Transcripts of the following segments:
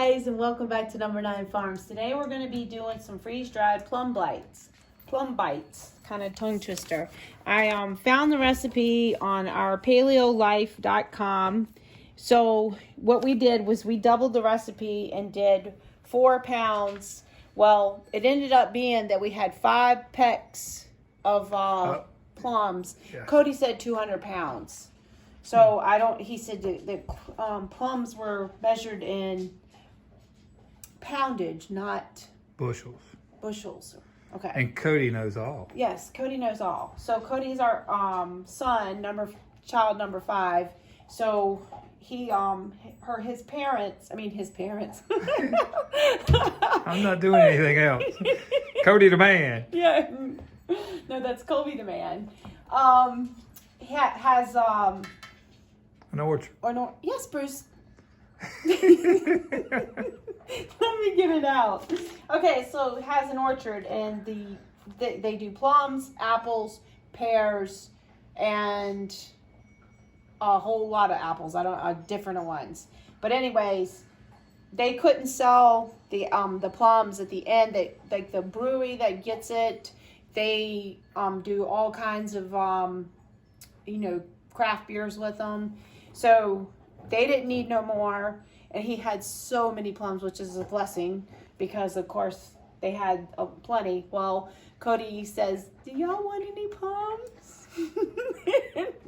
guys, and welcome back to Number 9 Farms. Today we're going to be doing some freeze-dried plum bites, kind of tongue twister. I found the recipe on our paleolife.com. So what we did was we doubled the recipe and did 4 pounds. Well, it ended up being that we had 5 pecks of plums. Yeah. Cody said 200 pounds. So he said the plums were measured in poundage, not bushels. Okay. And Cody knows all. Yes, Cody knows all. So Cody's our child number 5. So his parents. I'm not doing anything else. Cody the man. Yeah. No, that's Colby the man. He has an orchard. Or no? Yes, Bruce. Let me get it out. Okay, so it has an orchard, and they do plums, apples, pears, and a whole lot of apples. Different ones. But anyways, they couldn't sell the plums at the end. Like the brewery that gets it, they do all kinds of craft beers with them. So they didn't need no more, and he had so many plums, which is a blessing because of course they had plenty. Well, Cody says, "Do y'all want any plums?"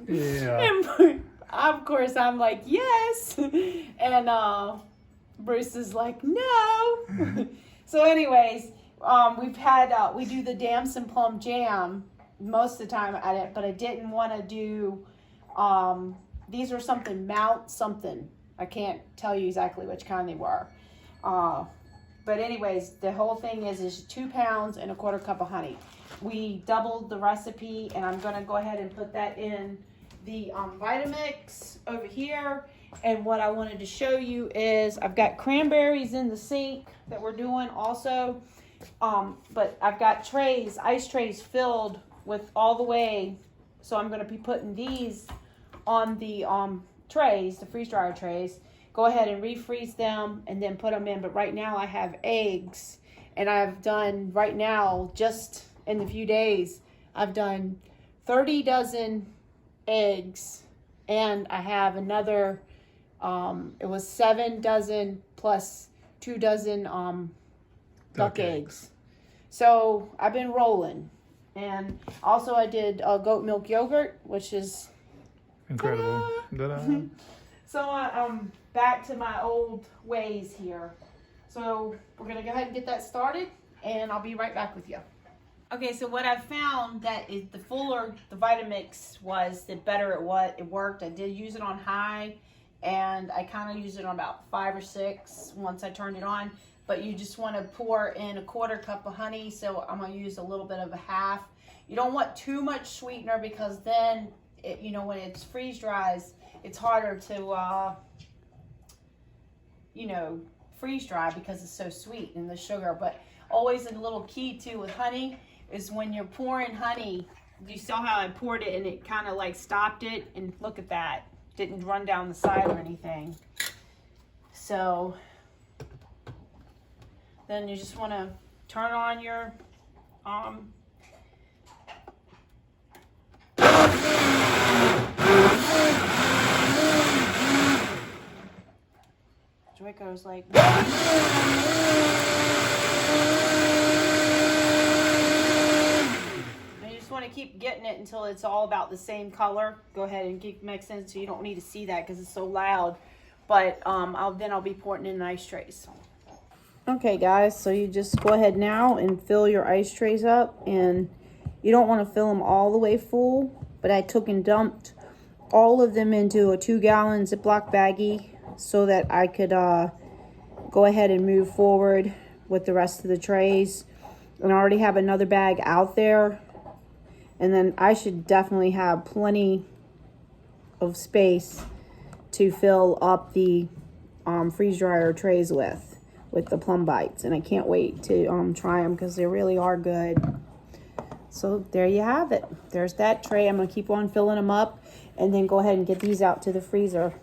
Yeah. And of course I'm like, "Yes," and Bruce is like, "No." So anyways, we do the damson plum jam most of the time at it, but I didn't want to do these were Mount something. I can't tell you exactly which kind they were. But anyways, the whole thing is 2 pounds and a 1/4 cup of honey. We doubled the recipe, and I'm going to go ahead and put that in the Vitamix over here. And what I wanted to show you is I've got cranberries in the sink that we're doing also. But I've got ice trays filled with all the way. So I'm going to be putting these on the trays, the freeze dryer trays. Go ahead and refreeze them and then put them in. But right now I have eggs, and I've done right now, just in a few days, I've done 30 dozen eggs, and I have another it was 7 dozen plus 2 dozen duck eggs. So I've been rolling. And also I did goat milk yogurt, which is incredible. Ta-da. So I'm back to my old ways here. So we're going to go ahead and get that started, and I'll be right back with you. Okay, so what I found that is the fuller the Vitamix was, the better it worked. I did use it on high, and I kind of used it on about 5 or 6 once I turned it on. But you just want to pour in a 1/4 cup of honey, so I'm going to use a little bit of a half. You don't want too much sweetener, because then, when it's freeze dries, it's harder to, freeze dry because it's so sweet in the sugar. But always a little key too with honey is when you're pouring honey, you saw how I poured it and it kind of like stopped it, and look at that. Didn't run down the side or anything. So then you just want to turn on your Draco's like, and you just want to keep getting it until it's all about the same color. Go ahead and keep mixing it so you don't need to see that because it's so loud. But I'll be pouring in ice trays. Okay guys, so you just go ahead now and fill your ice trays up, and you don't want to fill them all the way full, but I took and dumped all of them into a 2-gallon Ziploc baggie so that I could go ahead and move forward with the rest of the trays. And I already have another bag out there, and then I should definitely have plenty of space to fill up the freeze dryer trays with the plum bites, and I can't wait to try them because they really are good. So there you have it. There's that tray. I'm going to keep on filling them up and then go ahead and get these out to the freezer.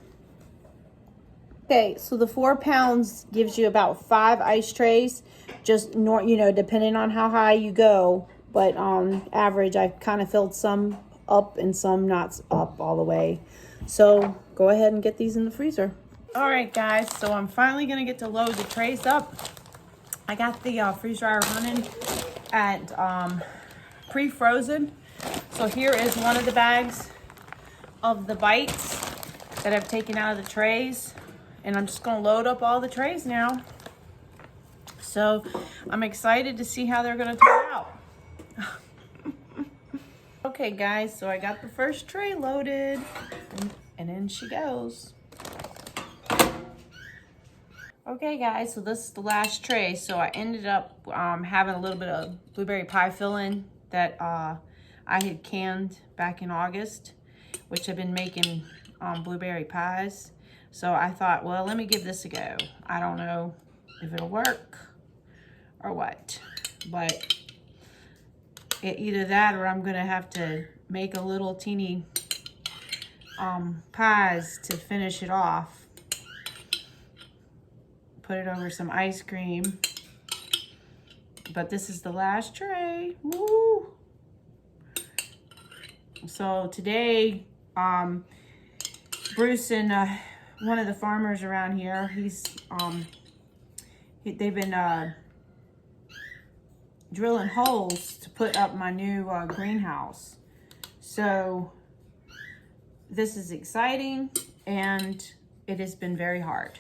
Okay, so the 4 pounds gives you about 5 ice trays, just depending on how high you go. But on average, I kind of filled some up and some not up all the way. So go ahead and get these in the freezer. All right, guys, so I'm finally gonna get to load the trays up. I got the freeze dryer running at pre-frozen. So here is one of the bags of the bites that I've taken out of the trays. And I'm just gonna load up all the trays now. So I'm excited to see how they're gonna turn out. Okay guys, so I got the first tray loaded and in she goes. Okay guys, so this is the last tray. So I ended up having a little bit of blueberry pie filling that I had canned back in August, which I've been making blueberry pies. So I thought, well, let me give this a go. I don't know if it'll work or what, but either that or I'm gonna have to make a little teeny pies to finish it off. Put it over some ice cream. But this is the last tray. Woo! So today, Bruce and one of the farmers around here, they've been drilling holes to put up my new greenhouse. So this is exciting, and it has been very hard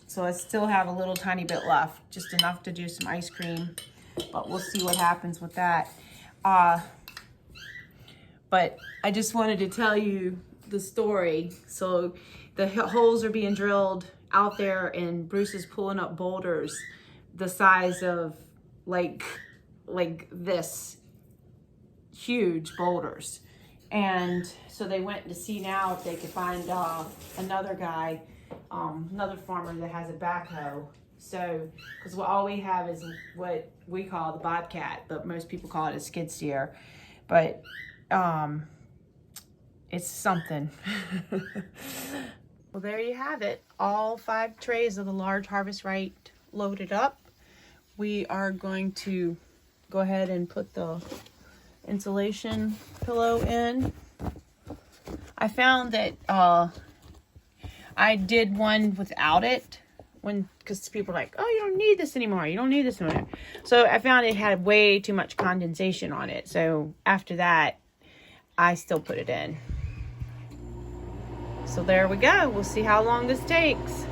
so I still have a little tiny bit left, just enough to do some ice cream, but we'll see what happens with that. But I just wanted to tell you the story. So the holes are being drilled out there, and Bruce is pulling up boulders the size of like this, huge boulders. And so they went to see now if they could find another guy, another farmer that has a backhoe. So, because all we have is what we call the bobcat, but most people call it a skid steer. But it's something. Well, there you have it. All 5 trays of the large Harvest Right loaded up. We are going to go ahead and put the insulation pillow in. I found that I did one without it because people are like, oh, you don't need this anymore. You don't need this anymore. So I found it had way too much condensation on it. So after that, I still put it in. So there we go. We'll see how long this takes.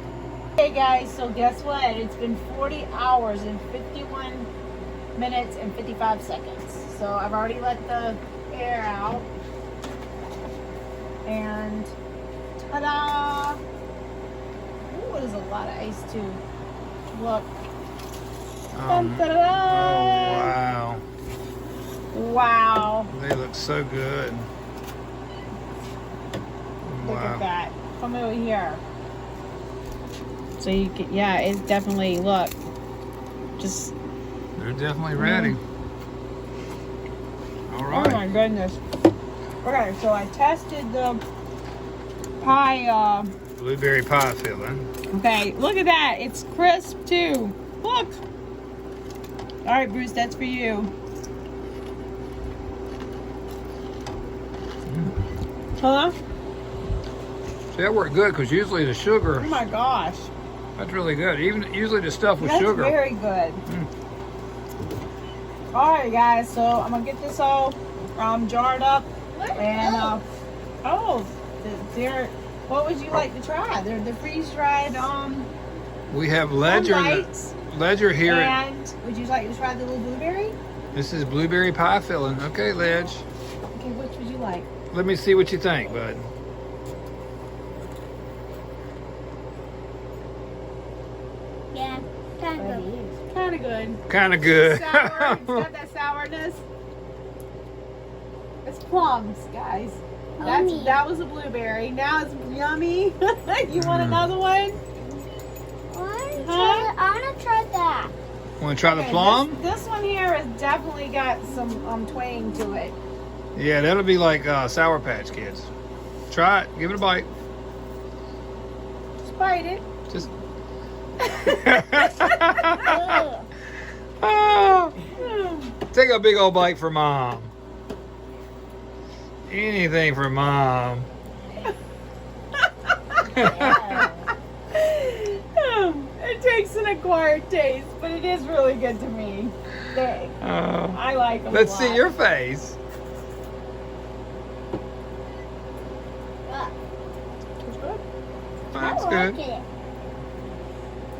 Hey guys, so guess what? It's been 40 hours and 51 minutes and 55 seconds. So I've already let the air out. And ta-da! Ooh, there's a lot of ice too. Look. Oh, wow. Wow. They look so good. Look Wow. at that. Come over here. So you can, yeah, it's definitely, look. Just. They're definitely ready. All right. Oh my goodness. Okay, so I tested the pie. Blueberry pie filling. Okay, look at that. It's crisp too. Look. All right, Bruce, that's for you. Hello? See, that worked good because usually the sugar, Oh my gosh. that's really good. Even usually the stuff with That's sugar. very good. All right, guys. So I'm gonna get this all jarred up, and what would you like to try? They're the freeze dried We have Ledger. lights. Ledger here. And would you like to try the little blueberry? This is blueberry pie filling. Okay, Ledge. Okay, which would you like? Let me see what you think, bud. Yeah, kind of good. Kind of good. Kind of good. Sour. It's got that sourness. It's plums, guys. Yummy. That was a blueberry. Now it's yummy. You want another one? I want to try that. Want to try the Okay, plum? This one here has definitely got some twang to it. Yeah, that'll be like Sour Patch Kids. Try it. Give it a bite. Just bite it. Just. Ugh. Oh, take a big old bite for Mom. Anything for Mom. It takes an acquired taste, but it is really good to me. I like them. Let's see your face. That's I good. like it.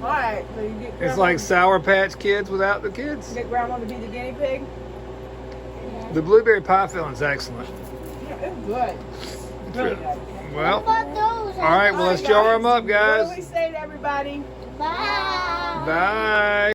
All right, so you get It's grandma, like Sour Patch Kids without the kids. get grandma to be the guinea pig. The blueberry pie filling's excellent. Yeah, it's good. Really good. What Well, about those? all right, well, let's jar them up, What do guys. we say to everybody? Bye. Bye.